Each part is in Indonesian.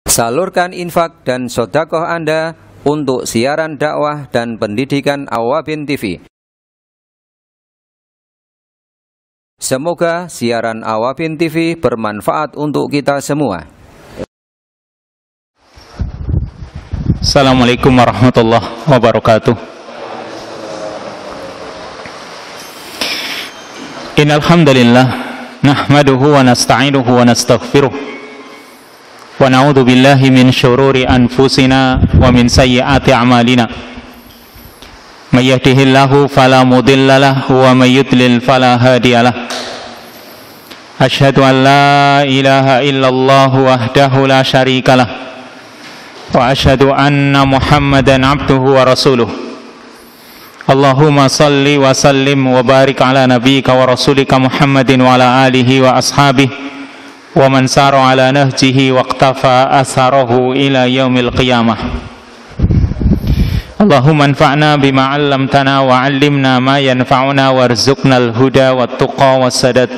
Salurkan infak dan sedekah Anda untuk siaran dakwah dan pendidikan Awwabin TV. Semoga siaran Awwabin TV bermanfaat untuk kita semua. Assalamualaikum warahmatullahi wabarakatuh. Innal hamdalillah nahmaduhu wa nasta'inuhu wa nastaghfiruh. Wa na'udzu billahi min syururi anfusina wa min sayyiati a'malina. May yahdihillahu fala mudilla lahu wa may yudlil fala hadiyalah. Asyhadu an la ilaha illallah wahdahu la syarikalah wa asyhadu anna Muhammadan abduhu wa rasuluh. Allahumma salli wa sallim wa barik ala nabiyyika wa rasulika Muhammadin wa ala alihi wa ashabihi wa man sara ala nahjihi waqtafa atharahu ila yaumil qiyamah. Allahumma anfa'na bima 'allamtana wa 'allimna ma yanfa'una warzuqnal huda wat tuqa wassadad.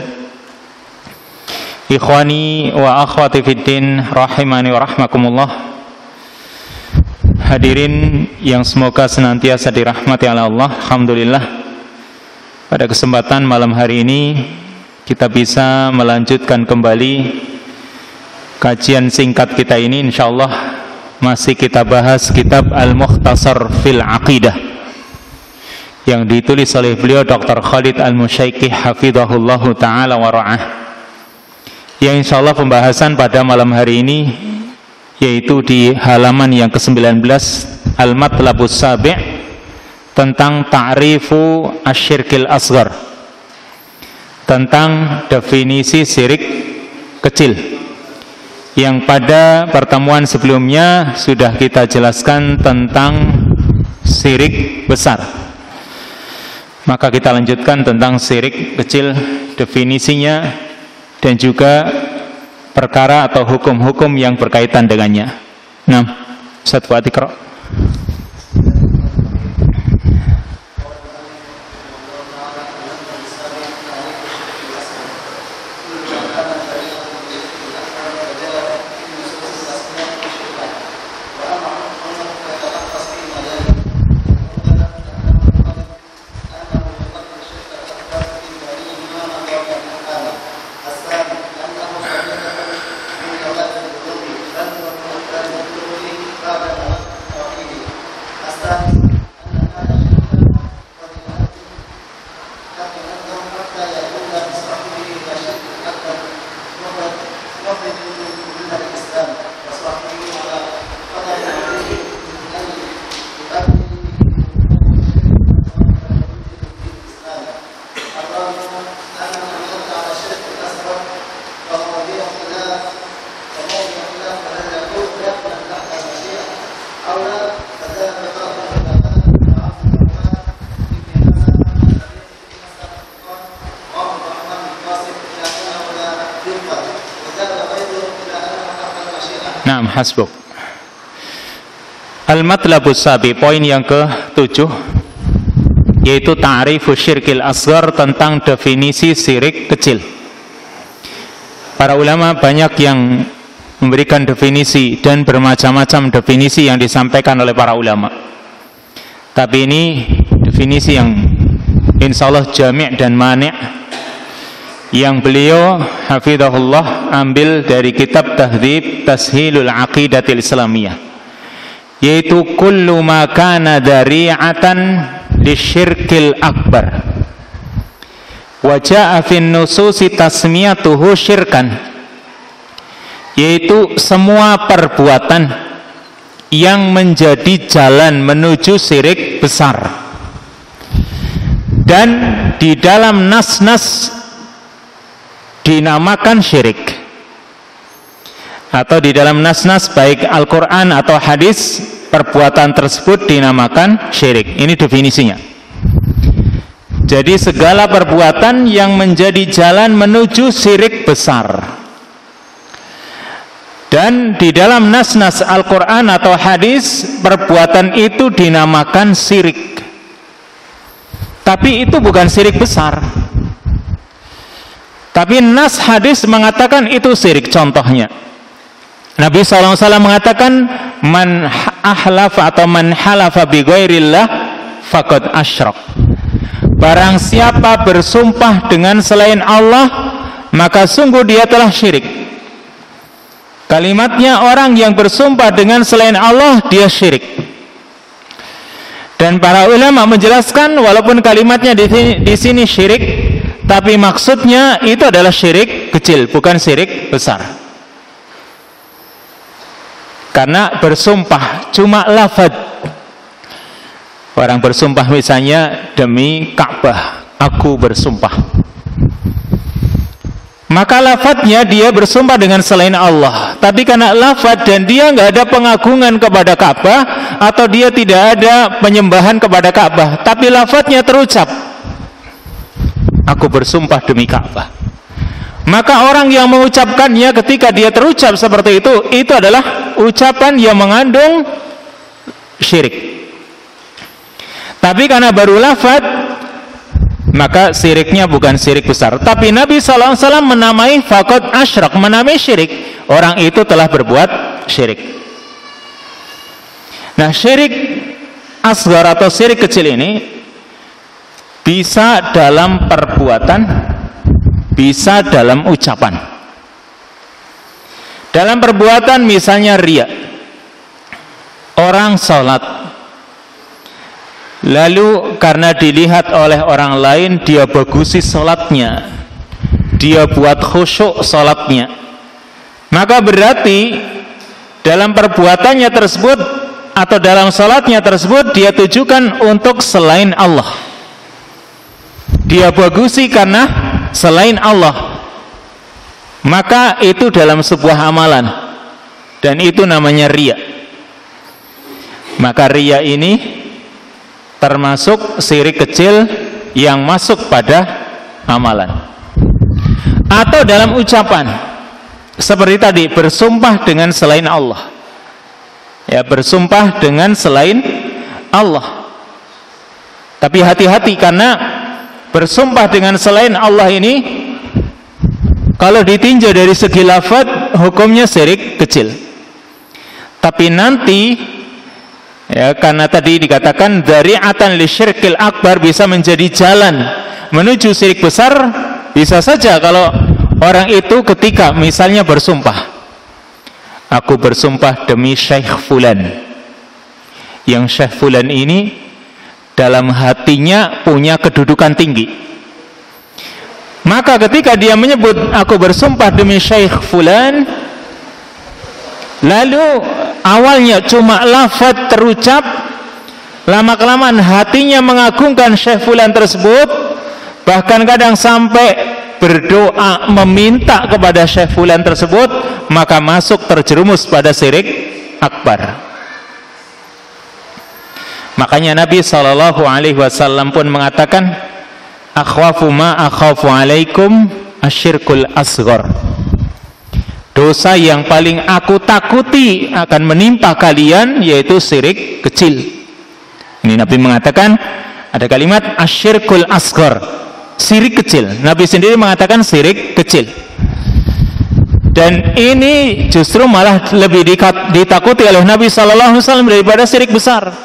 Ikhwani wa akhwati fiddin rahimani wa rahmakumullah. Hadirin yang semoga senantiasa dirahmati oleh Allah. Alhamdulillah, pada kesempatan malam hari ini kita bisa melanjutkan kembali kajian singkat kita ini. InsyaAllah masih kita bahas kitab Al-Mukhtasar fil Aqidah yang ditulis oleh beliau Dr. Khalid Al-Musyaikih hafidhahullahu ta'ala wa ra'ah, yang insyaAllah pembahasan pada malam hari ini yaitu di halaman yang ke-19, Al-Matlabus Sabi' tentang ta'rifu asyirkil asghar, tentang definisi syirik kecil, yang pada pertemuan sebelumnya sudah kita jelaskan tentang syirik besar. Maka kita lanjutkan tentang syirik kecil, definisinya dan juga perkara atau hukum-hukum yang berkaitan dengannya. Nah, Ustaz Fuad Iqra. Naam, hasbuk. Al-Matlabus Sabi, poin yang ke-7, yaitu ta'rifu syirkil asghar, tentang definisi syirik kecil. Para ulama banyak yang memberikan definisi dan bermacam-macam definisi yang disampaikan oleh para ulama. Tapi ini definisi yang insyaallah jami' dan mani', yang beliau hafidhahullah ambil dari kitab Tahdhib Tashilul Aqidatil Islamiyah, yaitu kullu ma kana dari'atan lisyirkil akbar wa ja'a fin nususi tasmiyatuhu syirkan, yaitu semua perbuatan yang menjadi jalan menuju syirik besar dan di dalam nas-nas dinamakan syirik, atau di dalam nas-nas baik Al-Quran atau hadis perbuatan tersebut dinamakan syirik. Ini definisinya. Jadi segala perbuatan yang menjadi jalan menuju syirik besar, dan di dalam nas-nas Al-Quran atau hadis perbuatan itu dinamakan syirik, tapi itu bukan syirik besar. Tapi nas hadis mengatakan itu syirik. Contohnya, Nabi SAW mengatakan, man ahlafa atau man halafa bi ghairillah faqad asyrak. Barang siapa bersumpah dengan selain Allah, maka sungguh dia telah syirik. Kalimatnya, orang yang bersumpah dengan selain Allah, dia syirik. Dan para ulama menjelaskan, walaupun kalimatnya di sini syirik, tapi maksudnya itu adalah syirik kecil, bukan syirik besar. Karena bersumpah cuma lafaz. Orang bersumpah misalnya, demi Ka'bah aku bersumpah, maka lafadznya dia bersumpah dengan selain Allah. Tapi karena lafadz dan dia nggak ada pengagungan kepada Ka'bah, atau dia tidak ada penyembahan kepada Ka'bah, tapi lafadznya terucap, aku bersumpah demi Ka'bah, maka orang yang mengucapkannya ketika dia terucap seperti itu adalah ucapan yang mengandung syirik. Tapi karena baru lafadz, maka syiriknya bukan syirik besar. Tapi Nabi SAW menamai faqad asyrak, menamai syirik. Orang itu telah berbuat syirik. Nah, syirik asghar atau syirik kecil ini bisa dalam perbuatan, bisa dalam ucapan. Dalam perbuatan misalnya riya. Orang sholat, lalu karena dilihat oleh orang lain, dia bagusi sholatnya, dia buat khusyuk sholatnya, maka berarti dalam perbuatannya tersebut atau dalam sholatnya tersebut dia tujukan untuk selain Allah, dia bagusi karena selain Allah, maka itu dalam sebuah amalan, dan itu namanya riya. Maka riya ini termasuk syirik kecil yang masuk pada amalan. Atau dalam ucapan, seperti tadi, bersumpah dengan selain Allah. Ya, bersumpah dengan selain Allah. Tapi hati-hati, karena bersumpah dengan selain Allah ini, kalau ditinjau dari segi lafadz, hukumnya syirik kecil. Tapi nanti, ya, karena tadi dikatakan dzari'atan lisyirkil akbar, bisa menjadi jalan menuju syirik besar. Bisa saja kalau orang itu ketika misalnya bersumpah, aku bersumpah demi Syekh Fulan, yang Syekh Fulan ini dalam hatinya punya kedudukan tinggi, maka ketika dia menyebut aku bersumpah demi Syekh Fulan, lalu awalnya cuma lafaz terucap, lama-kelamaan hatinya mengagungkan Syekh Fulan tersebut, bahkan kadang sampai berdoa meminta kepada Syekh Fulan tersebut, maka masuk terjerumus pada syirik akbar. Makanya Nabi SAW pun mengatakan, akhwafu ma akhafu alaikum asyirkul asghar. Dosa yang paling aku takuti akan menimpa kalian yaitu syirik kecil. Ini Nabi mengatakan, ada kalimat asyirkul asghar, syirik kecil. Nabi sendiri mengatakan syirik kecil. Dan ini justru malah lebih ditakuti oleh Nabi SAW daripada syirik besar.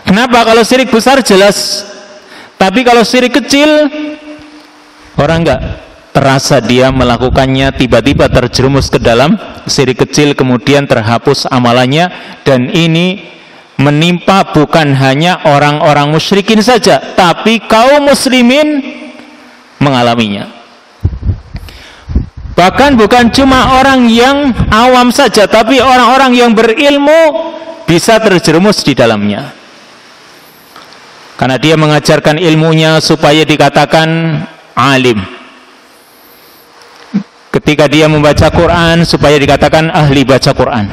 Kenapa? Kalau syirik besar jelas, tapi kalau syirik kecil, orang enggak terasa dia melakukannya, tiba-tiba terjerumus ke dalam syirik kecil, kemudian terhapus amalannya. Dan ini menimpa bukan hanya orang-orang musyrikin saja, tapi kaum muslimin mengalaminya. Bahkan bukan cuma orang yang awam saja, tapi orang-orang yang berilmu bisa terjerumus di dalamnya, karena dia mengajarkan ilmunya supaya dikatakan alim. Ketika dia membaca Quran supaya dikatakan ahli baca Quran.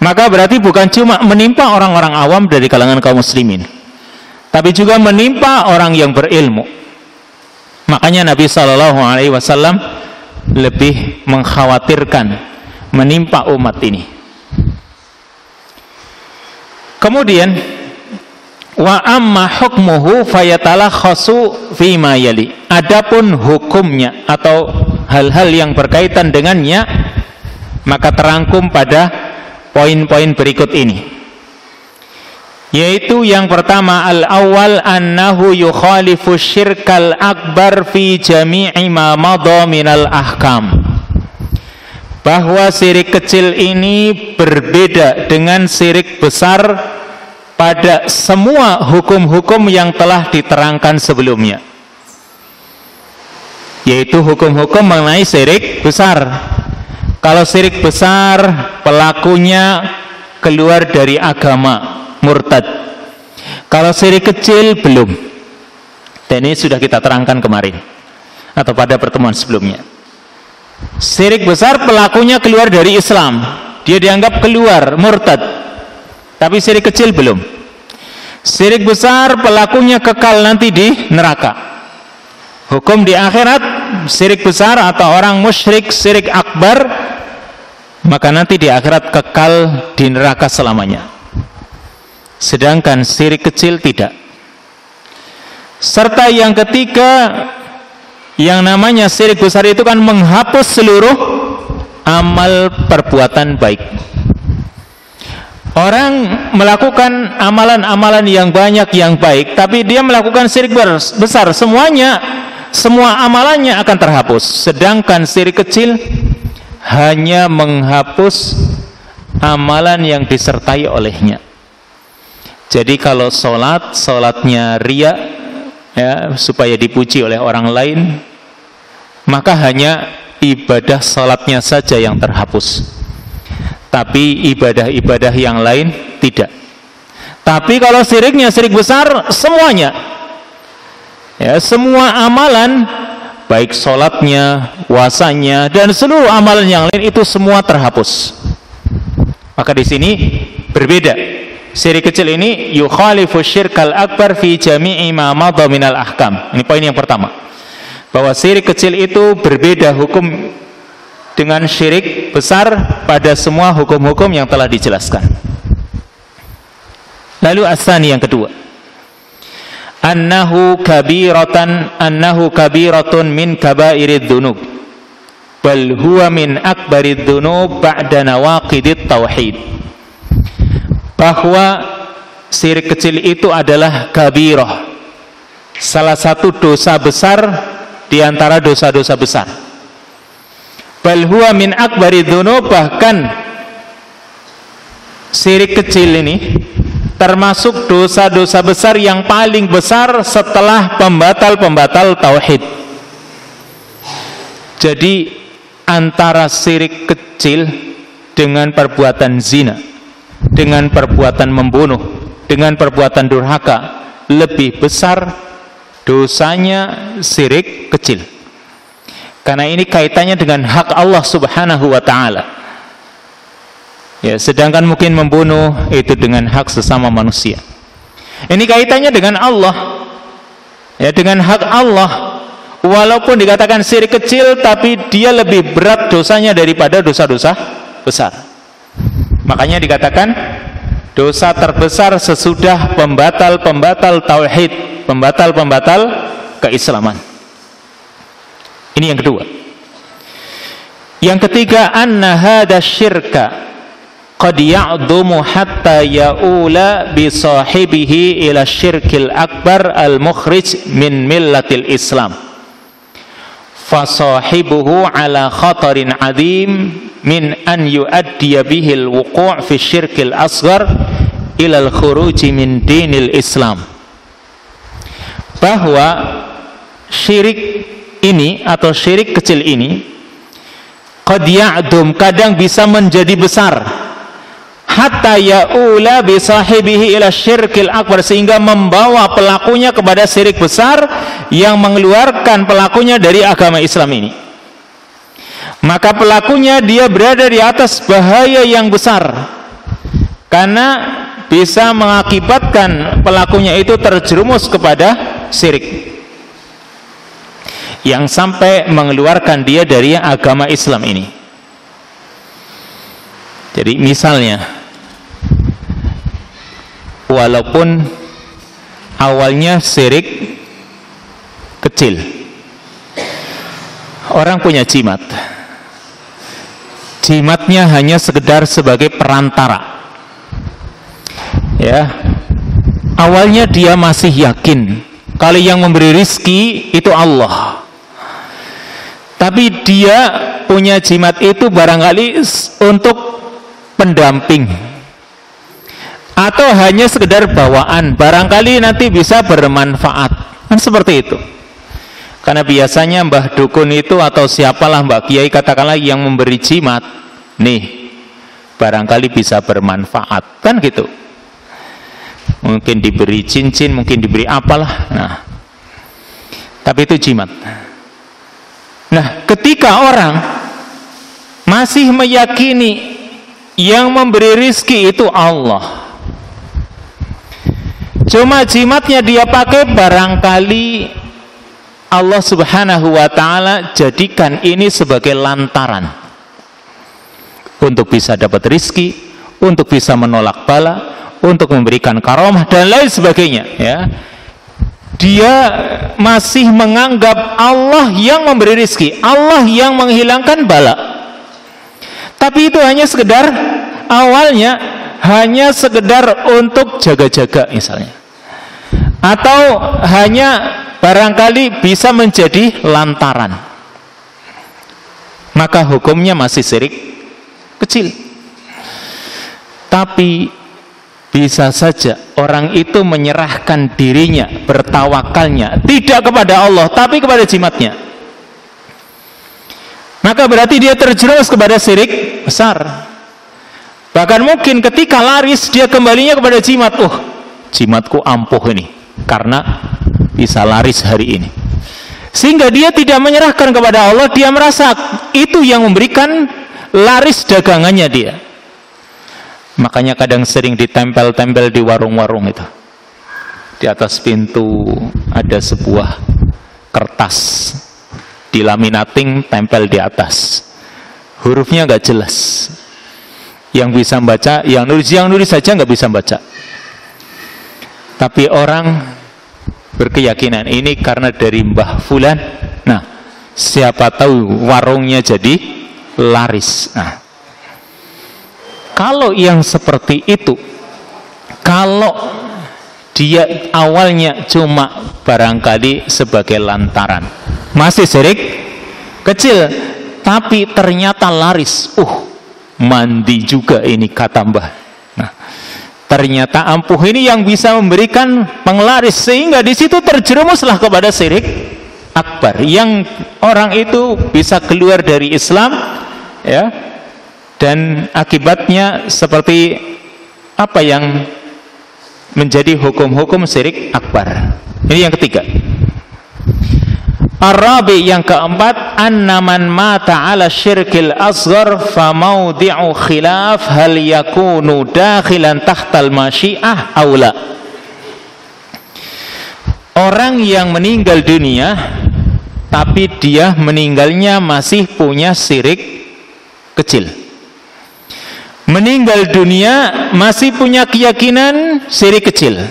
Maka berarti bukan cuma menimpa orang-orang awam dari kalangan kaum muslimin, tapi juga menimpa orang yang berilmu. Makanya Nabi SAW lebih mengkhawatirkan menimpa umat ini. Kemudian, wa amma hukmuhu fayatalakhasu fima yali. Adapun hukumnya atau hal-hal yang berkaitan dengannya, maka terangkum pada poin-poin berikut ini, yaitu yang pertama, al-awwal annahu yukhalifu syirkal akbar fi jami'i ma madha minal ahkam, bahwa syirik kecil ini berbeda dengan syirik besar pada semua hukum-hukum yang telah diterangkan sebelumnya, yaitu hukum-hukum mengenai syirik besar. Kalau syirik besar pelakunya keluar dari agama, murtad. Kalau syirik kecil belum. Dan ini sudah kita terangkan kemarin atau pada pertemuan sebelumnya. Syirik besar pelakunya keluar dari Islam, dia dianggap keluar, murtad. Tapi syirik kecil belum. Syirik besar pelakunya kekal nanti di neraka. Hukum di akhirat, syirik besar atau orang musyrik syirik akbar, maka nanti di akhirat kekal di neraka selamanya. Sedangkan syirik kecil tidak. Serta yang ketiga, yang namanya syirik besar itu kan menghapus seluruh amal perbuatan baik. Orang melakukan amalan-amalan yang banyak yang baik, tapi dia melakukan syirik besar, semua amalannya akan terhapus. Sedangkan syirik kecil hanya menghapus amalan yang disertai olehnya. Jadi kalau sholatnya riya, ya, supaya dipuji oleh orang lain, maka hanya ibadah sholatnya saja yang terhapus, tapi ibadah-ibadah yang lain tidak. Tapi kalau syiriknya syirik besar, semuanya, ya, semua amalan baik sholatnya, puasanya, dan seluruh amalan yang lain itu semua terhapus. Maka di sini berbeda. Syirik kecil ini yukhalifu syirkal akbar fi jami'i ma madha minal ahkam. Ini poin yang pertama, bahwa syirik kecil itu berbeda hukum dengan syirik besar pada semua hukum-hukum yang telah dijelaskan. Lalu as-tsani, yang kedua, annahu kabiratun min kabairid dzunub bal huwa min akbarid dzunub ba'da nawaqidit tauhid, bahwa syirik kecil itu adalah kabirah, salah satu dosa besar di antara dosa-dosa besar. Bal huwa min akbarid dzunub, bahkan syirik kecil ini termasuk dosa-dosa besar yang paling besar setelah pembatal-pembatal tauhid. Jadi antara syirik kecil dengan perbuatan zina, dengan perbuatan membunuh, dengan perbuatan durhaka, lebih besar dosanya syirik kecil, karena ini kaitannya dengan hak Allah subhanahu wa ta'ala, ya. Sedangkan mungkin membunuh itu dengan hak sesama manusia. Ini kaitannya dengan Allah, ya, dengan hak Allah. Walaupun dikatakan syirik kecil, tapi dia lebih berat dosanya daripada dosa-dosa besar. Makanya dikatakan dosa terbesar sesudah pembatal-pembatal tauhid, pembatal-pembatal keislaman. Ini yang kedua. Yang ketiga, anna hadha syirka qad ya'dumu hatta ya'ula bi sahibihi ila syirkil akbar al-mukhrij min millatil Islam. Fa sahibuhu ala khatarin 'adzim min an yu'addiya bihil wuqu' fi syirkil asghar ilal khuruji min dinil Islam. Bahwa syirik ini atau syirik kecil ini qad ya'dum, kadang bisa menjadi besar, hatta ya'ula bi sahibihi ila syirkil akbar, sehingga membawa pelakunya kepada syirik besar yang mengeluarkan pelakunya dari agama Islam ini. Maka pelakunya dia berada di atas bahaya yang besar, karena bisa mengakibatkan pelakunya itu terjerumus kepada syirik yang sampai mengeluarkan dia dari agama Islam ini. Jadi misalnya, walaupun awalnya syirik kecil, orang punya jimat jimatnya hanya sekedar sebagai perantara. Ya, awalnya dia masih yakin kalau yang memberi rizki itu Allah, tapi dia punya jimat itu barangkali untuk pendamping atau hanya sekedar bawaan, barangkali nanti bisa bermanfaat, kan seperti itu. Karena biasanya mbah dukun itu atau siapalah, mbak kiai katakanlah, yang memberi jimat nih barangkali bisa bermanfaat, kan gitu. Mungkin diberi cincin, mungkin diberi apalah. Nah, tapi itu jimat. Nah, ketika orang masih meyakini yang memberi rizki itu Allah, cuma jimatnya dia pakai barangkali Allah subhanahu wa ta'ala jadikan ini sebagai lantaran untuk bisa dapat rizki, untuk bisa menolak bala, untuk memberikan karomah dan lain sebagainya, ya. Dia masih menganggap Allah yang memberi rizki, Allah yang menghilangkan bala. Tapi itu hanya sekedar awalnya, hanya sekedar untuk jaga-jaga misalnya, atau hanya barangkali bisa menjadi lantaran, maka hukumnya masih syirik kecil. Tapi bisa saja orang itu menyerahkan dirinya, bertawakalnya tidak kepada Allah tapi kepada jimatnya, maka berarti dia terjerumus kepada syirik besar. Bahkan mungkin ketika laris dia kembalinya kepada jimat. Oh, jimatku ampuh ini karena bisa laris hari ini, sehingga dia tidak menyerahkan kepada Allah. Dia merasa itu yang memberikan laris dagangannya dia. Makanya kadang sering ditempel-tempel di warung-warung itu, di atas pintu ada sebuah kertas dilaminating, tempel di atas, hurufnya nggak jelas. Yang bisa baca, yang nulis saja nggak bisa baca. Tapi orang berkeyakinan ini karena dari Mbah Fulan. Nah, siapa tahu warungnya jadi laris. Nah, kalau yang seperti itu, kalau dia awalnya cuma barangkali sebagai lantaran, masih syirik kecil, tapi ternyata laris. Mandi juga ini kata Mbah. Nah, ternyata ampuh ini yang bisa memberikan penglaris, sehingga di situ terjerumuslah kepada syirik akbar, yang orang itu bisa keluar dari Islam, ya. Dan akibatnya seperti apa yang menjadi hukum-hukum syirik akbar. Ini yang ketiga. Ar-rabi, yang keempat, anna man mata ala syirkil asghar fa maudi'u khilaf hal yakunu dakhilan tahtal masyiah aw la. Orang yang meninggal dunia tapi dia meninggalnya masih punya syirik kecil. Meninggal dunia masih punya keyakinan syirik kecil,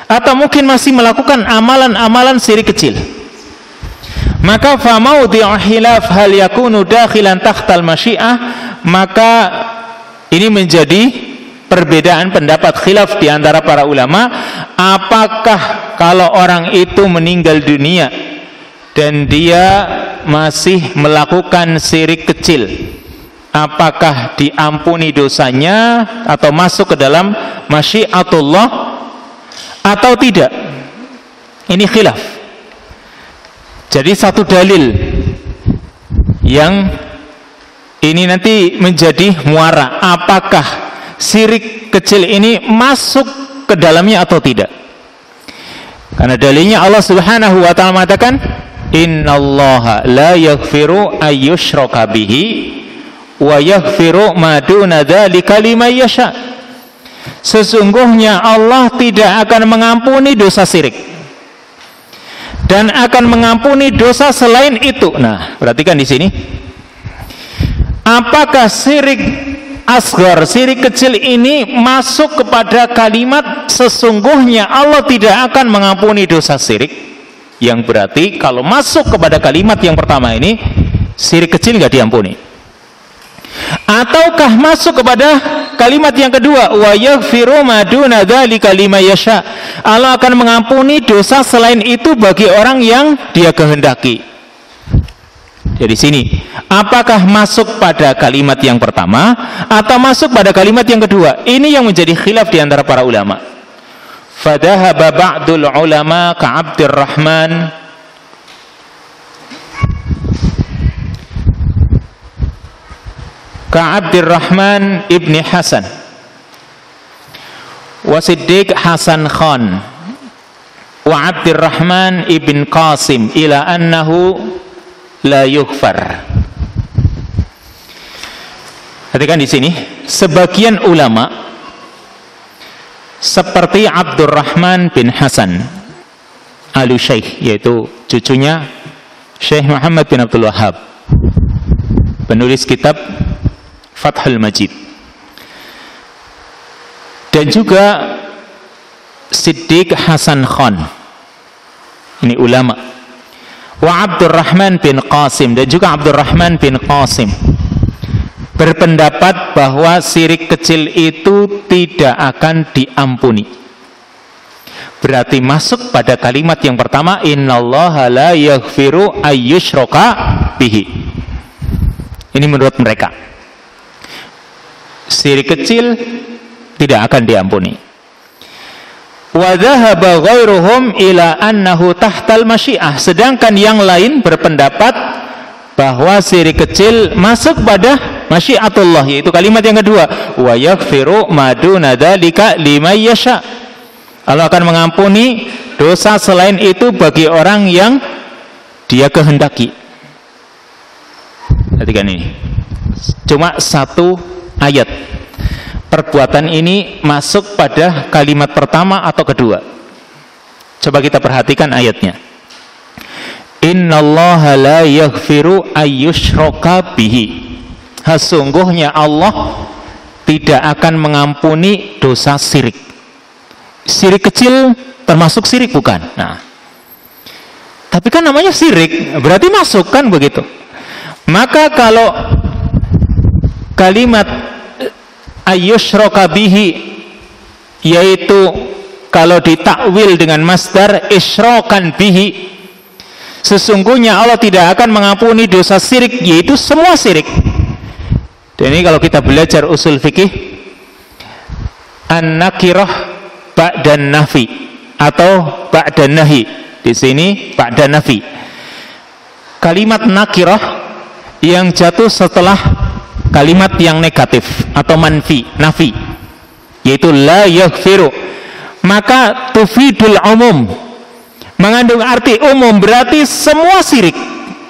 atau mungkin masih melakukan amalan-amalan syirik kecil, maka fa maudhi'u khilaf hal yakunu dakhilan tahtal masyiah, maka ini menjadi perbedaan pendapat, khilaf di antara para ulama. Apakah kalau orang itu meninggal dunia dan dia masih melakukan syirik kecil, apakah diampuni dosanya atau masuk ke dalam masyiatullah atau tidak? Ini khilaf. Jadi satu dalil yang ini nanti menjadi muara, apakah syirik kecil ini masuk ke dalamnya atau tidak? Karena dalilnya Allah Subhanahu wa ta'ala mengatakan, innallaha la yaghfiru ayyushraka bihi wa yaghfiru ma duna dzalika liman yasha. Sesungguhnya Allah tidak akan mengampuni dosa syirik dan akan mengampuni dosa selain itu. Nah, perhatikan di sini. Apakah syirik asghar, syirik kecil ini masuk kepada kalimat sesungguhnya Allah tidak akan mengampuni dosa syirik? Yang berarti kalau masuk kepada kalimat yang pertama ini, syirik kecil nggak diampuni. Ataukah masuk kepada kalimat yang kedua, wa yaghfiru ma duna dzalika liman yasha, Allah akan mengampuni dosa selain itu bagi orang yang Dia kehendaki. Jadi sini, apakah masuk pada kalimat yang pertama atau masuk pada kalimat yang kedua? Ini yang menjadi khilaf di antara para ulama. Fadhahaba ba'dul ulama ka Abdurrahman ibni Hasan wa Siddiq Hasan Khan wa Abdurrahman ibn Qasim ila annahu la yughfar. Perhatikan di sini, sebagian ulama seperti Abdurrahman bin Hasan Al-Syaikh, yaitu cucunya Syekh Muhammad bin Abdul Wahhab, penulis kitab Fathul Majid, dan juga Siddiq Hasan Khan, ini ulama, wa Abdurrahman bin Qasim, dan juga Abdurrahman bin Qasim berpendapat bahwa syirik kecil itu tidak akan diampuni. Berarti masuk pada kalimat yang pertama, innallaha la yaghfiru ayyushraka bihi. Ini menurut mereka, syirik kecil tidak akan diampuni. Wa dhahaba ghairuhum ila annahu tahtal masyiah, sedangkan yang lain berpendapat bahwa syirik kecil masuk pada masyiatullah, yaitu kalimat yang kedua, wa yaghfiru ma duna dzalika liman yasha, Allah akan mengampuni dosa selain itu bagi orang yang Dia kehendaki. Perhatikan ini, cuma satu ayat, perbuatan ini masuk pada kalimat pertama atau kedua. Coba kita perhatikan ayatnya. Innallaha la yaghfiru ayyushraka bihi, sesungguhnya Allah tidak akan mengampuni dosa syirik. Syirik kecil termasuk syirik bukan? Nah, tapi kan namanya syirik, berarti masuk kan begitu. Maka kalau kalimat ayyushraka bihi, yaitu kalau ditakwil dengan masdar isyrakan bihi, sesungguhnya Allah tidak akan mengampuni dosa syirik, yaitu semua syirik. Dan ini kalau kita belajar usul fikih, an-nakirah ba'dan nafi atau ba'dan nahi. Di sini ba'dan nafi. Kalimat nakirah yang jatuh setelah kalimat yang negatif atau manfi, nafi, yaitu la yaghfiru, maka tufidul umum, mengandung arti umum, berarti semua syirik.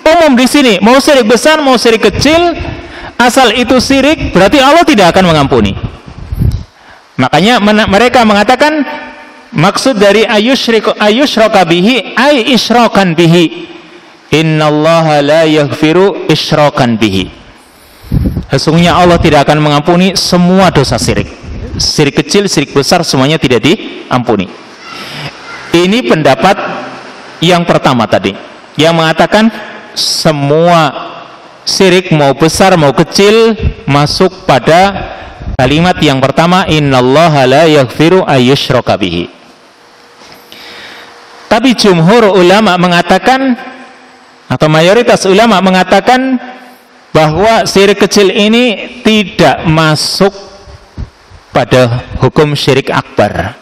Umum di sini, mau syirik besar, mau syirik kecil, asal itu syirik, berarti Allah tidak akan mengampuni. Makanya mereka mengatakan maksud dari ayyushraka bihi ay isyrakan bihi. Innallaha la yaghfiru isyrakan bihi. Sesungguhnya Allah tidak akan mengampuni semua dosa syirik. Syirik kecil, syirik besar, semuanya tidak diampuni. Ini pendapat yang pertama tadi, yang mengatakan semua syirik mau besar mau kecil masuk pada kalimat yang pertama, innallaha la yaghfiru ayyushraka bihi. Tapi jumhur ulama mengatakan, atau mayoritas ulama mengatakan bahwa syirik kecil ini tidak masuk pada hukum syirik akbar.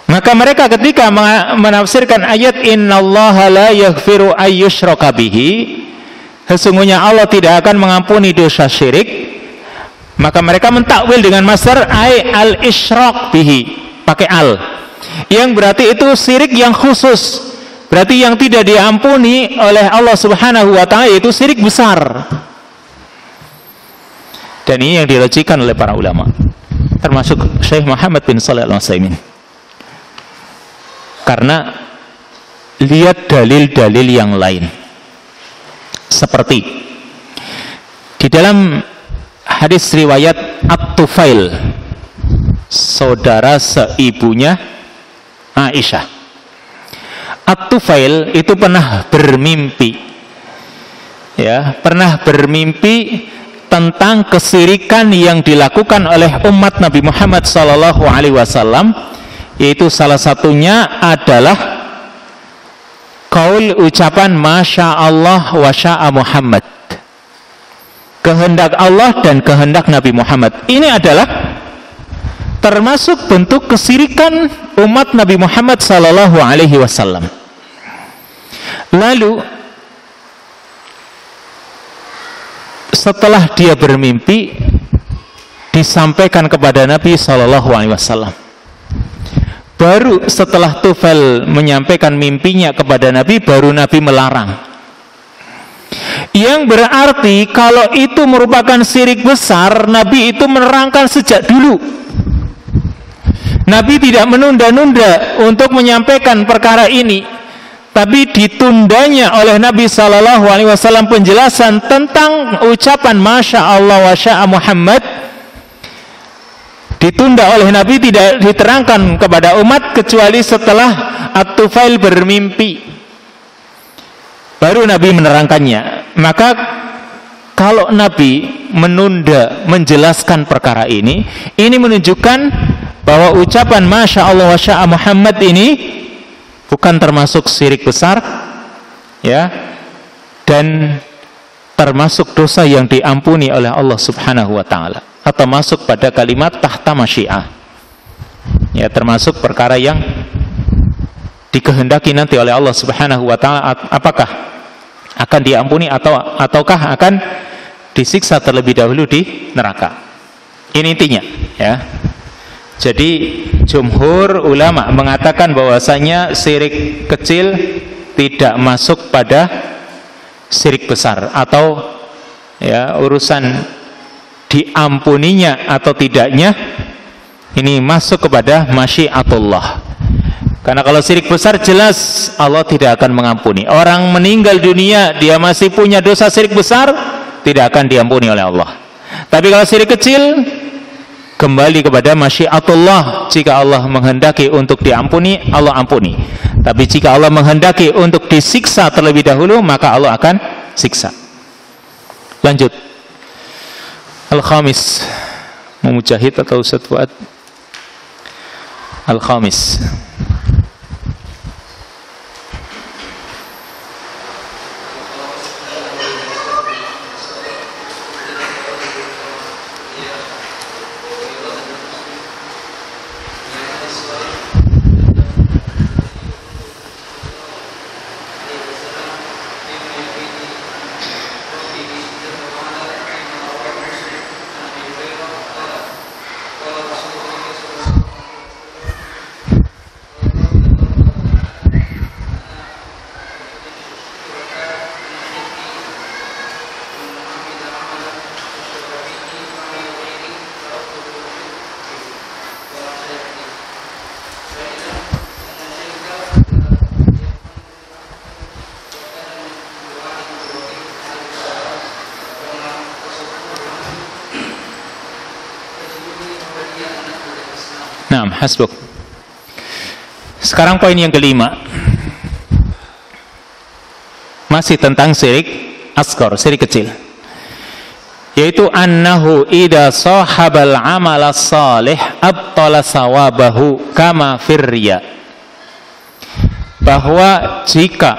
Maka mereka ketika menafsirkan ayat innallaha la yaghfiru ayyushraka bihi, sesungguhnya Allah tidak akan mengampuni dosa syirik, maka mereka mentakwil dengan masdar ay al-isyrak bihi, pakai al, yang berarti itu syirik yang khusus, berarti yang tidak diampuni oleh Allah Subhanahu wa ta'ala, yaitu syirik besar. Dan ini yang dirajikan oleh para ulama, termasuk Syekh Muhammad bin Shalih Al-Utsaimin. Karena lihat dalil-dalil yang lain, seperti di dalam hadis riwayat At-Tufail, saudara seibunya Aisyah. At-Tufail itu pernah bermimpi, ya, pernah bermimpi tentang kesirikan yang dilakukan oleh umat Nabi Muhammad SAW, yaitu salah satunya adalah qaul, ucapan Masya Allah wa sya'a Muhammad, kehendak Allah dan kehendak Nabi Muhammad. Ini adalah termasuk bentuk kesirikan umat Nabi Muhammad SAW. Lalu setelah dia bermimpi, disampaikan kepada Nabi SAW. Baru setelah Tufail menyampaikan mimpinya kepada Nabi, baru Nabi melarang. Yang berarti kalau itu merupakan syirik besar, Nabi itu menerangkan sejak dulu. Nabi tidak menunda-nunda untuk menyampaikan perkara ini, tapi ditundanya oleh Nabi SAW penjelasan tentang ucapan Masya Allah wa sya'a Muhammad. Ditunda oleh Nabi, tidak diterangkan kepada umat kecuali setelah At-Tufail bermimpi, baru Nabi menerangkannya. Maka kalau Nabi menunda menjelaskan perkara ini menunjukkan bahwa ucapan Masya Allah wa sya'a Muhammad ini bukan termasuk syirik besar, ya, dan termasuk dosa yang diampuni oleh Allah Subhanahu wa taala, atau masuk pada kalimat tahta masyiah, ya, termasuk perkara yang dikehendaki nanti oleh Allah Subhanahu wa taala, apakah akan diampuni ataukah akan disiksa terlebih dahulu di neraka. Ini intinya, ya. Jadi jumhur ulama mengatakan bahwasanya syirik kecil tidak masuk pada syirik besar, atau ya urusan diampuninya atau tidaknya ini masuk kepada masyiatullah. Karena kalau syirik besar jelas Allah tidak akan mengampuni. Orang meninggal dunia dia masih punya dosa syirik besar, tidak akan diampuni oleh Allah. Tapi kalau syirik kecil kembali kepada masyiatullah. Jika Allah menghendaki untuk diampuni, Allah ampuni. Tapi jika Allah menghendaki untuk disiksa terlebih dahulu, maka Allah akan siksa. Lanjut. Al-Khamis. Mujahid atau Ustaz Fuad? Al-Khamis. Nah, hasbuk. Sekarang poin yang kelima, masih tentang syirik asghar, syirik kecil, yaitu annahu idza sahabal amala salih abtala sawabahu kama firriya. Bahwa jika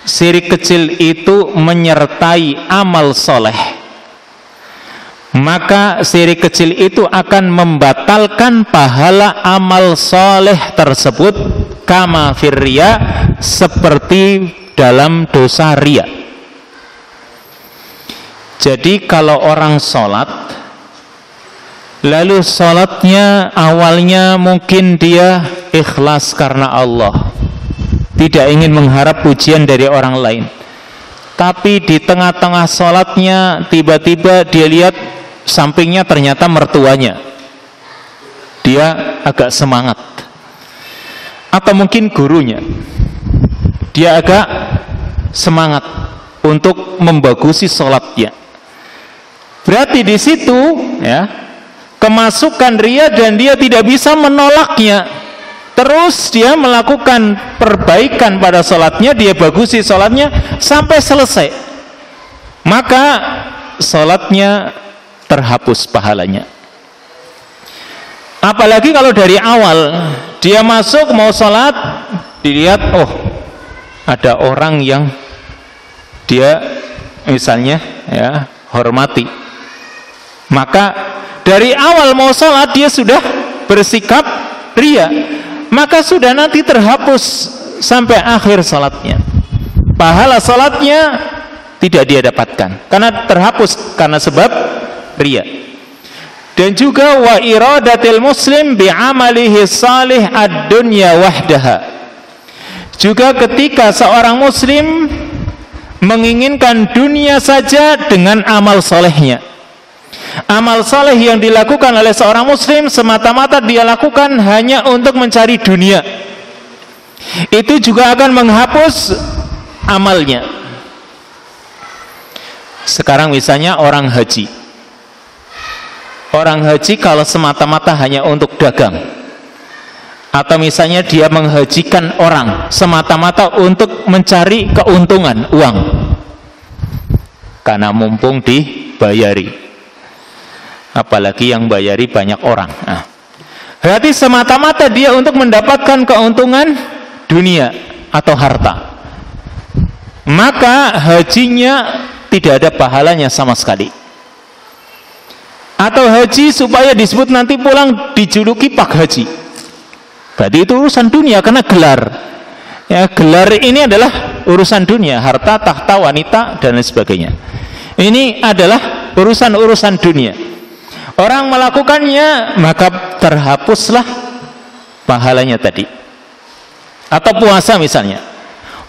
syirik kecil itu menyertai amal soleh, maka syirik kecil itu akan membatalkan pahala amal soleh tersebut kama firriya, seperti dalam dosa riya. Jadi kalau orang sholat, lalu sholatnya awalnya mungkin dia ikhlas karena Allah, tidak ingin mengharap pujian dari orang lain, tapi di tengah-tengah sholatnya tiba-tiba dia lihat sampingnya ternyata mertuanya, dia agak semangat, atau mungkin gurunya, dia agak semangat untuk membagusi sholatnya. Berarti di situ ya kemasukan riya dan dia tidak bisa menolaknya. Terus dia melakukan perbaikan pada sholatnya, dia bagusi sholatnya sampai selesai. Maka sholatnya terhapus pahalanya. Apalagi kalau dari awal dia masuk mau sholat, dilihat oh ada orang yang dia misalnya ya hormati, maka dari awal mau sholat dia sudah bersikap ria, maka sudah nanti terhapus sampai akhir sholatnya. Pahala sholatnya tidak dia dapatkan karena terhapus karena sebab ria. Dan juga wa iradatil muslim bi'amalihi salih ad-dunya wahdaha. Juga ketika seorang muslim menginginkan dunia saja dengan amal solehnya. Amal soleh yang dilakukan oleh seorang muslim semata-mata dia lakukan hanya untuk mencari dunia, itu juga akan menghapus amalnya. Sekarang misalnya orang haji. Orang haji kalau semata-mata hanya untuk dagang, atau misalnya dia menghajikan orang semata-mata untuk mencari keuntungan uang karena mumpung dibayari, apalagi yang bayari banyak orang. Berarti semata-mata dia untuk mendapatkan keuntungan dunia atau harta, maka hajinya tidak ada pahalanya sama sekali. Atau haji supaya disebut nanti pulang dijuluki Pak Haji, berarti itu urusan dunia karena gelar. Ya, gelar ini adalah urusan dunia, harta, tahta, wanita dan lain sebagainya. Ini adalah urusan-urusan dunia. Orang melakukannya maka terhapuslah pahalanya tadi. Atau puasa misalnya.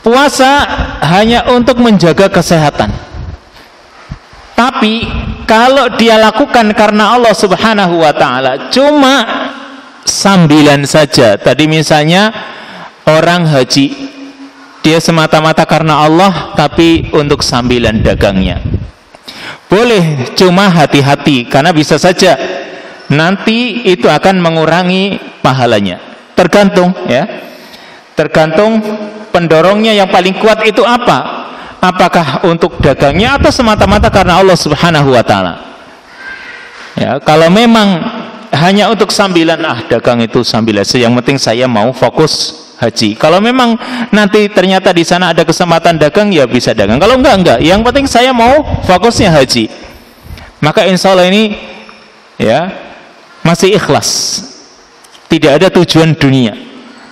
Puasa hanya untuk menjaga kesehatan. Tapi kalau dia lakukan karena Allah Subhanahu wa ta'ala, cuma sambilan saja. Tadi misalnya orang haji, dia semata-mata karena Allah, tapi untuk sambilan dagangnya. Boleh, cuma hati-hati, karena bisa saja nanti itu akan mengurangi pahalanya. Tergantung ya. Tergantung pendorongnya yang paling kuat itu apa? Apakah untuk dagangnya atau semata-mata karena Allah Subhanahu wa ta'ala. Ya, kalau memang hanya untuk sambilan, dagang itu sambilan, yang penting saya mau fokus haji. Kalau memang nanti ternyata di sana ada kesempatan dagang, ya bisa dagang. Kalau enggak. Yang penting saya mau fokusnya haji. Maka insya Allah ini ya masih ikhlas. Tidak ada tujuan dunia.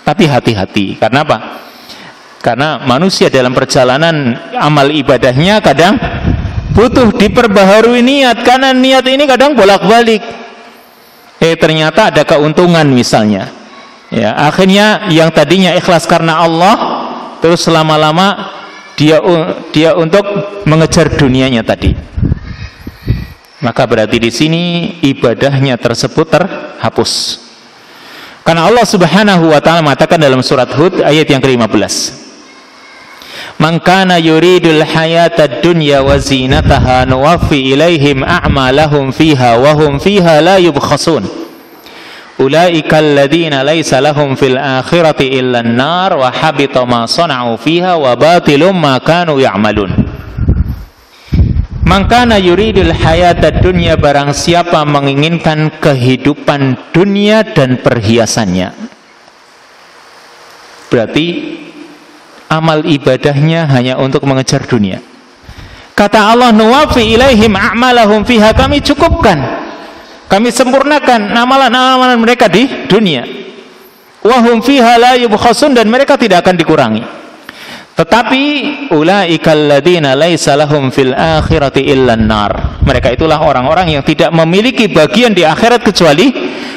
Tapi hati-hati. Karena apa? Karena manusia dalam perjalanan amal ibadahnya kadang butuh diperbaharui niat, karena niat ini kadang bolak-balik. Ternyata ada keuntungan misalnya. Ya, akhirnya yang tadinya ikhlas karena Allah, terus lama-lama dia untuk mengejar dunianya tadi. Maka berarti di sini ibadahnya tersebut terhapus. Karena Allah Subhanahu wa ta'ala mengatakan dalam surat Hud ayat yang ke-15. Man kana yuridul hayatad dunya wa zinataha nuwaffi ilaihim a'malahum fiha wa hum fiha la yubkhasun. Ulaika alladziina laisa lahum fil akhirati illa an-nar wa habita ma sana'u fiha wa batilum ma kanu ya'malun. Man kana yuridul hayatad dunya, barang siapa menginginkan kehidupan dunia dan perhiasannya, berarti amal ibadahnya hanya untuk mengejar dunia. Kata Allah, nuwafi ilaihim a'malahum fiha, kami cukupkan, kami sempurnakan amalan-amalan mereka di dunia. Wahum fiha la yubkhasun, dan mereka tidak akan dikurangi. Tetapi ulaikal ladzina laisa lahum fil akhirati illan nar, mereka itulah orang-orang yang tidak memiliki bagian di akhirat kecuali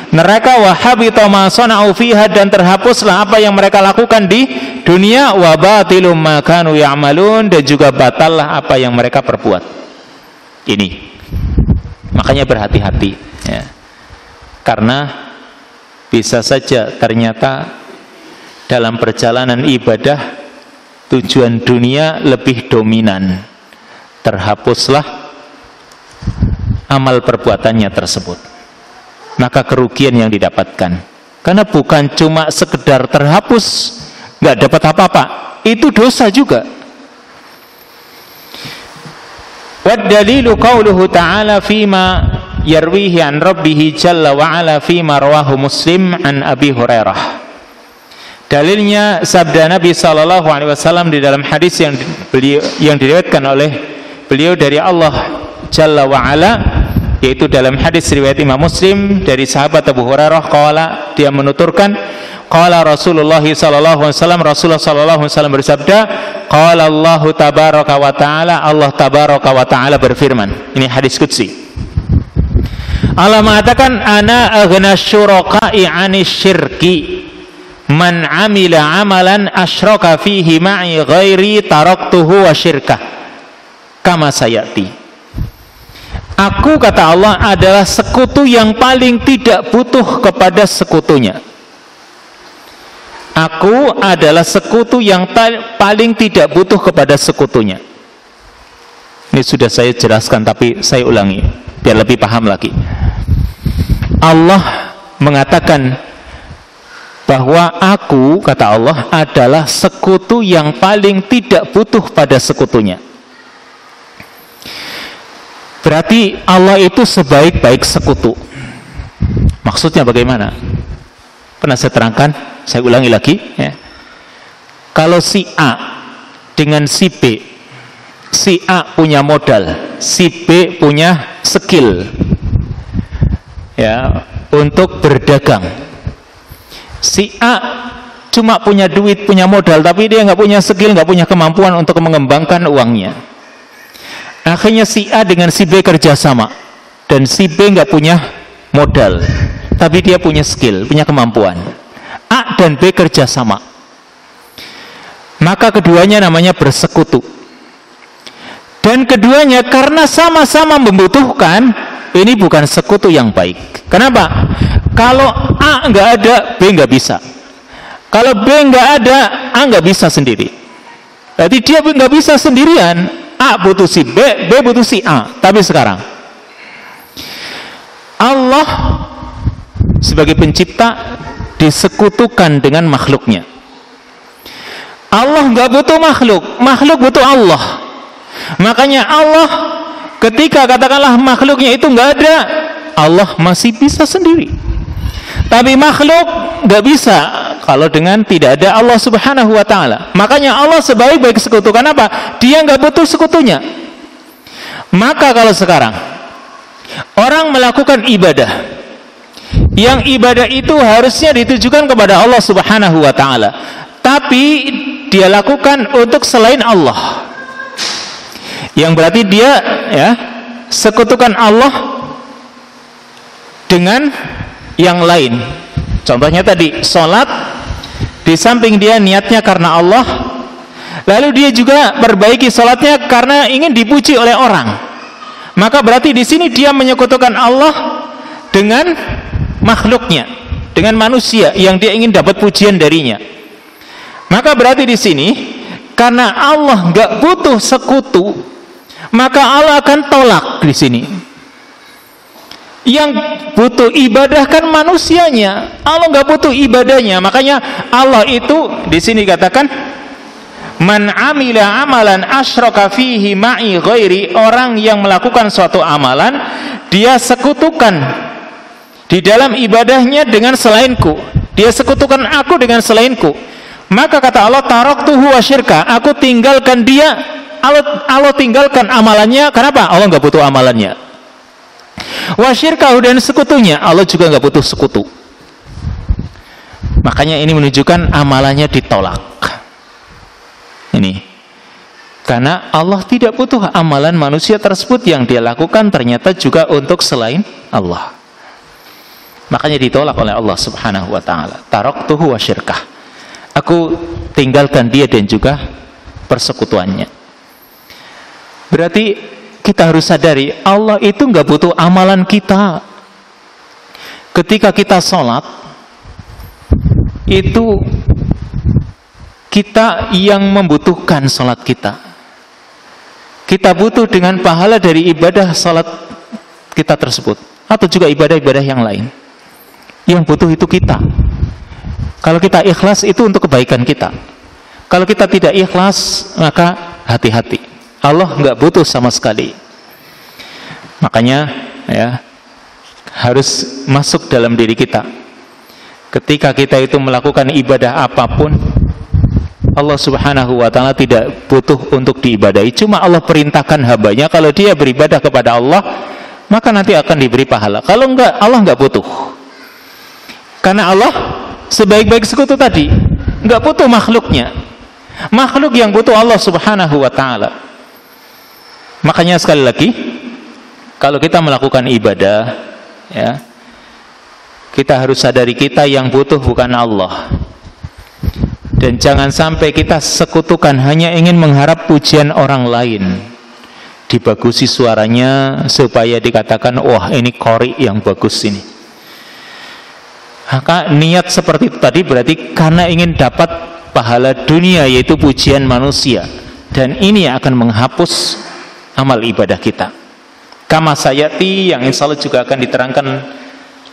neraka. Wa habita ma sana'u fiha, dan terhapuslah apa yang mereka lakukan di dunia. Wa batilum ma kanu ya'malun, dan juga batallah apa yang mereka perbuat. Ini makanya berhati-hati ya. Karena bisa saja ternyata dalam perjalanan ibadah tujuan dunia lebih dominan, terhapuslah amal perbuatannya tersebut. Maka kerugian yang didapatkan, karena bukan cuma sekedar terhapus nggak dapat apa-apa, itu dosa juga. Wad dalilu qauluhu ta'ala fima yarwihi an rabbih jalla wa ala fima rawahu Muslim an Abi Hurairah. Dalilnya sabda Nabi sallallahu alaihi wasallam di dalam hadis yang diriwayatkan oleh beliau dari Allah Jalla wa ala, yaitu dalam hadis riwayat Imam Muslim dari sahabat Abu Hurairah, qala, dia menuturkan, qala Rasulullah sallallahu alaihi wasallam, Rasulullah sallallahu alaihi wasallam bersabda, qala Allah tabaraka wa taala, Allah tabaraka wa taala berfirman. Ini hadis qudsi. Allah mengatakan, ana aghna syuraka'i 'anis syirki man 'amila 'amalan asyraka fihi ma'i ghairi taraktuhu wa syirkah kama sayati. Aku, kata Allah, adalah sekutu yang paling tidak butuh kepada sekutunya. Aku adalah sekutu yang paling tidak butuh kepada sekutunya. Ini sudah saya jelaskan, tapi saya ulangi biar lebih paham lagi. Allah mengatakan bahwa aku, kata Allah, adalah sekutu yang paling tidak butuh pada sekutunya. Berarti Allah itu sebaik-baik sekutu. Maksudnya bagaimana? Pernah saya terangkan, saya ulangi lagi ya. Kalau si A dengan si B, si A punya modal, si B punya skill ya untuk berdagang. Si A cuma punya duit, punya modal, tapi dia nggak punya skill, nggak punya kemampuan untuk mengembangkan uangnya. Akhirnya si A dengan si B kerjasama, dan si B nggak punya modal, tapi dia punya skill, punya kemampuan. A dan B kerjasama, maka keduanya namanya bersekutu. Dan keduanya karena sama-sama membutuhkan, ini bukan sekutu yang baik. Kenapa? Kalau A nggak ada, B nggak bisa. Kalau B nggak ada, A nggak bisa sendiri. Berarti dia nggak bisa sendirian. A butuh si B, B butuh si A. Tapi sekarang Allah sebagai pencipta disekutukan dengan makhluknya. Allah nggak butuh makhluk, makhluk butuh Allah. Makanya Allah ketika katakanlah makhluknya itu nggak ada, Allah masih bisa sendiri. Tapi makhluk nggak bisa kalau dengan tidak ada Allah Subhanahu wa taala. Makanya Allah sebaik-baik sekutu. Kenapa? Dia nggak butuh sekutunya. Maka kalau sekarang orang melakukan ibadah, yang ibadah itu harusnya ditujukan kepada Allah Subhanahu wa taala, tapi dia lakukan untuk selain Allah, yang berarti dia ya sekutukan Allah dengan yang lain. Contohnya tadi sholat, di samping dia niatnya karena Allah, lalu dia juga perbaiki sholatnya karena ingin dipuji oleh orang, maka berarti di sini dia menyekutukan Allah dengan makhluknya, dengan manusia yang dia ingin dapat pujian darinya. Maka berarti di sini karena Allah nggak butuh sekutu, maka Allah akan tolak di sini. Yang butuh ibadah kan manusianya, Allah nggak butuh ibadahnya. Makanya Allah itu di sini katakan, man amila amalan asyraka fihi ma'i ghairi, orang yang melakukan suatu amalan dia sekutukan di dalam ibadahnya dengan selainku, dia sekutukan aku dengan selainku, maka kata Allah, taraktuhu wa syirka, aku tinggalkan dia. Allah tinggalkan amalannya. Kenapa? Allah nggak butuh amalannya. Wasyirkahu, dan sekutunya, Allah juga nggak butuh sekutu. Makanya ini menunjukkan amalannya ditolak. Ini karena Allah tidak butuh amalan manusia tersebut, yang dia lakukan ternyata juga untuk selain Allah. Makanya ditolak oleh Allah Subhanahu wa taala. Taraktuhu wasyirkah, aku tinggalkan dia dan juga persekutuannya. Berarti kita harus sadari, Allah itu nggak butuh amalan kita. Ketika kita sholat, itu kita yang membutuhkan sholat kita. Kita butuh dengan pahala dari ibadah sholat kita tersebut, atau juga ibadah-ibadah yang lain. Yang butuh itu kita. Kalau kita ikhlas, itu untuk kebaikan kita. Kalau kita tidak ikhlas, maka hati-hati. Allah nggak butuh sama sekali. Makanya ya harus masuk dalam diri kita. Ketika kita itu melakukan ibadah apapun, Allah Subhanahu wa ta'ala tidak butuh untuk diibadahi. Cuma Allah perintahkan hambanya kalau dia beribadah kepada Allah, maka nanti akan diberi pahala. Kalau enggak, Allah enggak butuh. Karena Allah sebaik-baik sekutu tadi, enggak butuh makhluknya. Makhluk yang butuh Allah Subhanahu wa ta'ala. Makanya sekali lagi, kalau kita melakukan ibadah, ya, kita harus sadari kita yang butuh bukan Allah. Dan jangan sampai kita sekutukan hanya ingin mengharap pujian orang lain, dibagusi suaranya supaya dikatakan, wah ini qori yang bagus ini. Maka niat seperti itu tadi berarti karena ingin dapat pahala dunia, yaitu pujian manusia, dan ini akan menghapus amal ibadah kita. Kama sayati, yang insya Allah juga akan diterangkan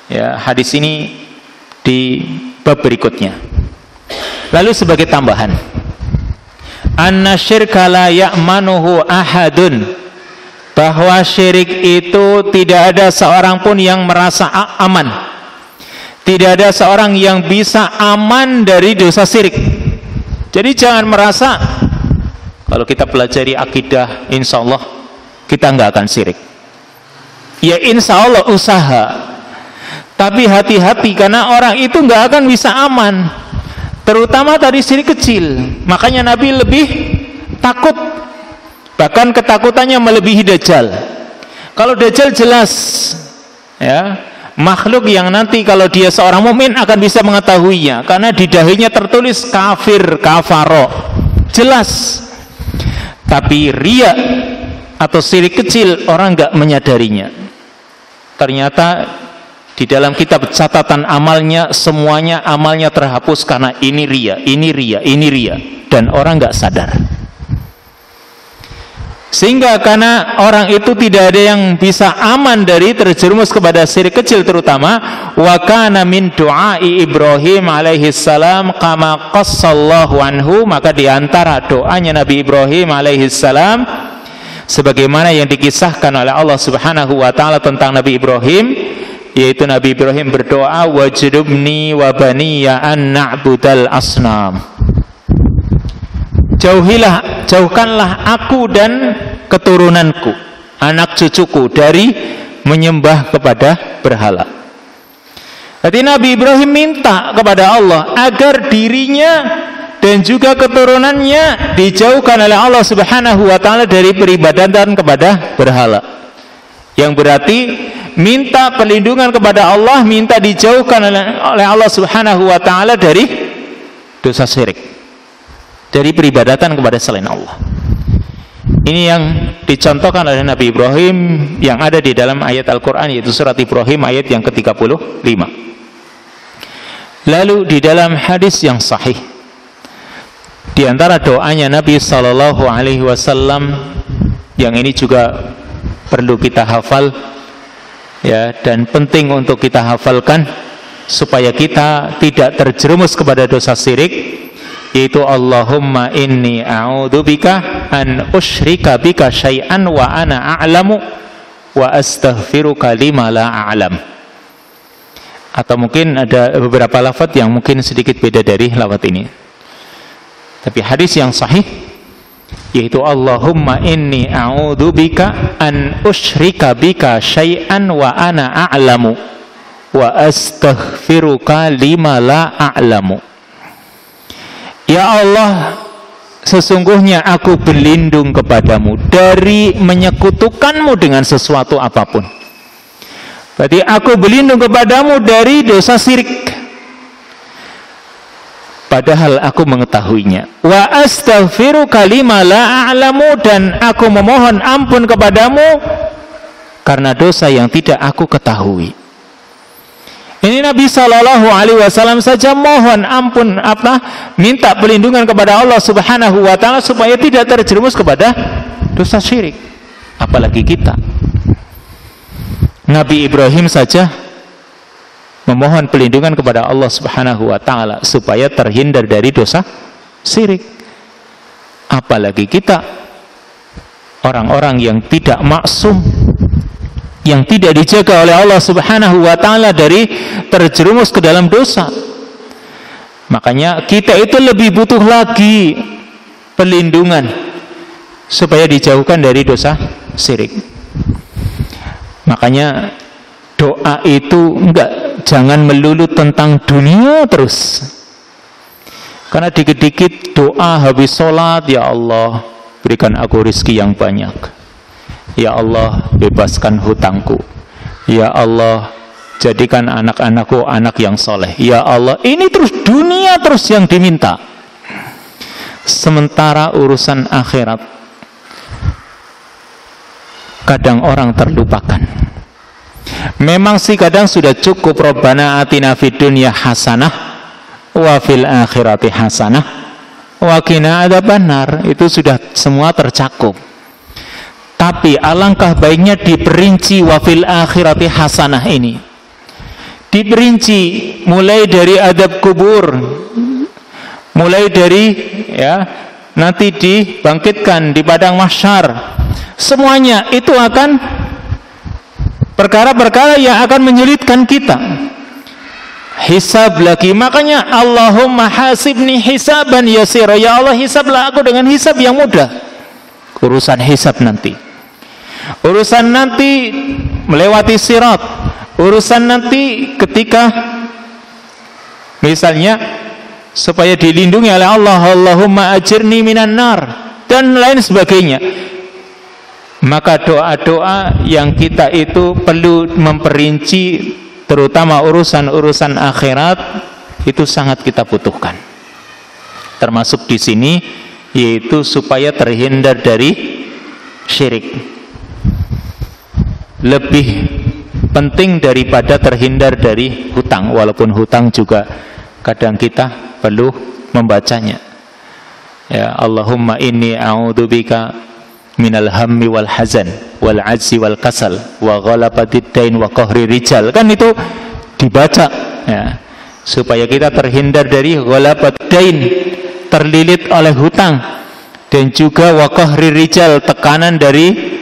ya hadis ini di bab berikutnya. Lalu sebagai tambahan, anna syirka la ya'manuhu ahadun, bahwa syirik itu tidak ada seorang pun yang merasa aman. Tidak ada seorang yang bisa aman dari dosa syirik. Jadi jangan merasa kalau kita pelajari akidah insya Allah kita nggak akan syirik. Ya insya Allah usaha, tapi hati-hati karena orang itu nggak akan bisa aman. Terutama tadi syirik kecil. Makanya Nabi lebih takut, bahkan ketakutannya melebihi Dajjal. Kalau Dajjal jelas ya, makhluk yang nanti kalau dia seorang mukmin akan bisa mengetahuinya, karena di dahinya tertulis kafir, kafaro, jelas. Tapi riya atau syirik kecil orang nggak menyadarinya. Ternyata di dalam kitab catatan amalnya, semuanya amalnya terhapus karena ini ria, ini ria, ini ria, dan orang nggak sadar. Sehingga karena orang itu tidak ada yang bisa aman dari terjerumus kepada syirik kecil, terutama wa kana min du'ai Ibrahim alaihi salam kama qassallahu anhu, maka diantara doanya Nabi Ibrahim alaihi salam sebagaimana yang dikisahkan oleh Allah Subhanahu wa ta'ala tentang Nabi Ibrahim, yaitu Nabi Ibrahim berdoa, wajnubni wa baniya an na'budal asnam, jauhkanlah aku dan keturunanku, anak cucuku dari menyembah kepada berhala. Jadi Nabi Ibrahim minta kepada Allah agar dirinya dan juga keturunannya dijauhkan oleh Allah Subhanahu wa ta'ala dari peribadatan kepada berhala, yang berarti minta perlindungan kepada Allah, minta dijauhkan oleh Allah Subhanahu wa ta'ala dari dosa syirik, dari peribadatan kepada selain Allah. Ini yang dicontohkan oleh Nabi Ibrahim yang ada di dalam ayat Al-Quran, yaitu surat Ibrahim ayat yang ke-35. Lalu di dalam hadis yang sahih, di antara doanya Nabi Sallallahu Alaihi Wasallam yang ini juga perlu kita hafal ya, dan penting untuk kita hafalkan supaya kita tidak terjerumus kepada dosa syirik, yaitu Allahumma inni a'udzubika an usyrika bika syai'an wa ana a'lamu wa astaghfiruka lima la a'lam. Atau mungkin ada beberapa lafaz yang mungkin sedikit beda dari lafaz ini, tapi hadis yang sahih yaitu Allahumma inni a'udzubika an usyrika bika syai'an wa ana a'lamu wa astaghfiruka lima la a'lamu. Ya Allah, sesungguhnya aku berlindung kepadamu dari menyekutukanmu dengan sesuatu apapun. Berarti aku berlindung kepadamu dari dosa syirik, padahal aku mengetahuinya. Wa astaghfiruka lima la a'lamu, dan aku memohon ampun kepadamu karena dosa yang tidak aku ketahui. Ini Nabi Sallallahu Alaihi Wasallam saja mohon ampun, minta perlindungan kepada Allah Subhanahu Wa Taala supaya tidak terjerumus kepada dosa syirik. Apalagi kita. Nabi Ibrahim saja memohon perlindungan kepada Allah Subhanahu Wa Taala supaya terhindar dari dosa syirik. Apalagi kita, orang-orang yang tidak maksum yang tidak dijaga oleh Allah Subhanahu wa taala dari terjerumus ke dalam dosa. Makanya kita itu lebih butuh lagi perlindungan supaya dijauhkan dari dosa syirik. Makanya doa itu jangan melulu tentang dunia terus. Karena dikit-dikit doa habis sholat, ya Allah berikan aku rizki yang banyak, ya Allah bebaskan hutangku, ya Allah jadikan anak-anakku anak yang soleh, ya Allah. Ini terus dunia terus yang diminta, sementara urusan akhirat kadang orang terlupakan. Memang sih kadang sudah cukup Rabbana atina fid dunya hasanah wa fil akhirati hasanah wa qina adzabannar, itu sudah semua tercakup. Tapi alangkah baiknya diperinci wa fil akhirati hasanah ini, diperinci mulai dari adab kubur, mulai dari nanti dibangkitkan di padang mahsyar. Semuanya itu akan perkara-perkara yang akan menyulitkan kita. Hisab lagi, makanya Allahumma hasibni hisaban yasira, ya Allah hisablah aku dengan hisab yang mudah. Urusan hisab nanti, urusan nanti melewati sirat, urusan nanti ketika misalnya supaya dilindungi oleh Allah, Allahumma ajirni minan nar, dan lain sebagainya. Maka doa-doa yang kita itu perlu memperinci, terutama urusan-urusan akhirat, itu sangat kita butuhkan. Termasuk di sini yaitu supaya terhindar dari syirik. Lebih penting daripada terhindar dari hutang, walaupun hutang juga kadang kita perlu membacanya. Ya Allahumma inni a'udzubika minal hammi wal hazan wal ajzi wal kasal wa ghalabatid dain wa qahri rijal. Kan itu dibaca ya, supaya kita terhindar dari ghalabatid dain, terlilit oleh hutang, dan juga wa qahri rijal, tekanan dari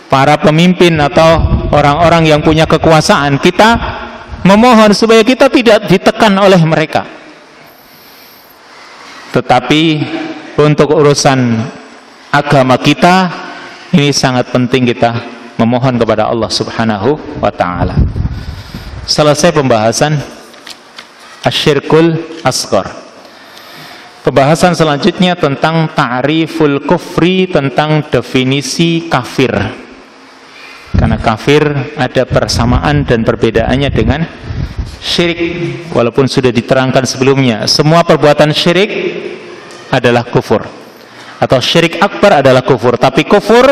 para pemimpin atau orang-orang yang punya kekuasaan. Kita memohon supaya kita tidak ditekan oleh mereka. Tetapi untuk urusan agama kita, ini sangat penting kita memohon kepada Allah Subhanahu wa ta'ala. Selesai pembahasan asyirkul asghar. Pembahasan selanjutnya tentang ta'riful kufri, tentang definisi kafir. Karena kafir ada persamaan dan perbedaannya dengan syirik, walaupun sudah diterangkan sebelumnya. Semua perbuatan syirik adalah kufur, atau syirik akbar adalah kufur. Tapi kufur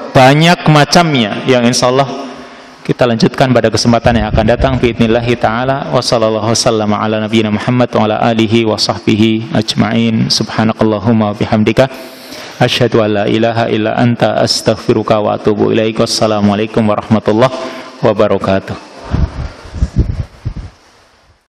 banyak macamnya, yang insya Allah kita lanjutkan pada kesempatan yang akan datang biidnillahi ta'ala. Wa sallallahu wasallam ala nabiyina Muhammad wa ala alihi wa sahbihi ajma'in. Subhanakallahumma wa bihamdika asyhadu an la ilaha illa anta astaghfiruka wa atubu ilaik. Wassalamualaikum warahmatullahi wabarakatuh.